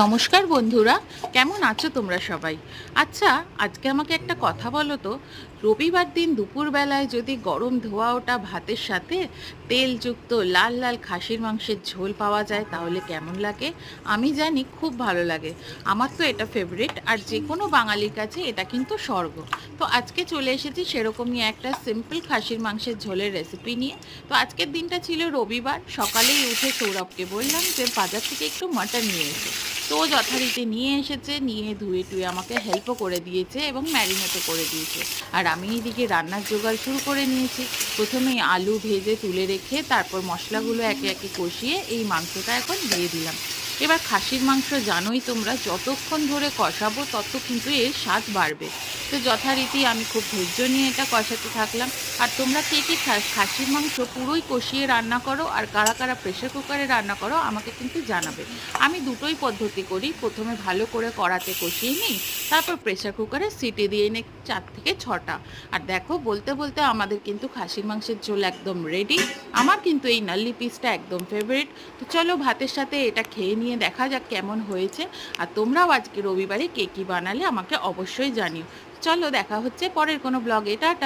নমস্কার বন্ধুরা, কেমন আছো তোমরা সবাই? আচ্ছা, আজকে আমাকে একটা কথা বলো তো। রবিবার দিন দুপুরবেলায় যদি গরম ধোয়া ওঠা ভাতের সাথে তেলযুক্ত লাল লাল খাসির মাংসের ঝোল পাওয়া যায় তাহলে কেমন লাগে? আমি জানি খুব ভালো লাগে। আমার তো এটা ফেভারিট, আর যে কোনো বাঙালির কাছে এটা কিন্তু স্বর্গ। তো আজকে চলে এসেছি সেরকমই একটা সিম্পল খাসির মাংসের ঝোলের রেসিপি নিয়ে। তো আজকের দিনটা ছিল রবিবার, সকালেই উঠে সৌরভকে বললাম যে বাজার থেকে একটু মাটন নিয়ে এসে। তো ও যথারীতি নিয়ে এসেছে, নিয়ে ধুয়ে টুয়ে আমাকে হেল্পও করে দিয়েছে এবং ম্যারিনেটও করে দিয়েছে। আর আমি এদিকে রান্নার জোগাড় শুরু করে নিয়েছি। প্রথমেই আলু ভেজে তুলে রেখে তারপর মশলাগুলো একে একে কষিয়ে এই মাংসটা এখন দিয়ে দিলাম। এবার খাসির মাংস জানোই তোমরা, যতক্ষণ ধরে কষাবো তত কিন্তু এর স্বাদ বাড়বে। তো যথারীতি আমি খুব ধৈর্য নিয়ে এটা কষাতে থাকলাম। আর তোমরা কে কী খাসির মাংস পুরোই কষিয়ে রান্না করো আর কারা কারা প্রেশার কুকারে রান্না করো আমাকে কিন্তু জানাবে। আমি দুটোই পদ্ধতি করি, প্রথমে ভালো করে কড়াতে কষিয়ে নিই, তারপর প্রেশার কুকারে সিটি দিয়ে নিই 4 থেকে 6টা। আর দেখো, বলতে বলতে আমাদের কিন্তু খাসির মাংসের ঝোল একদম রেডি। আমার কিন্তু এই নাল্লি পিসটা একদম ফেভারিট। তো চলো ভাতের সাথে এটা খেয়ে নিয়ে দেখা যাক কেমন হয়েছে। আর তোমরাও আজকে রবিবারে কে কী বানালে আমাকে অবশ্যই জানিও। চলো দেখা হচ্ছে পরের কোনো ব্লগে। টাটা।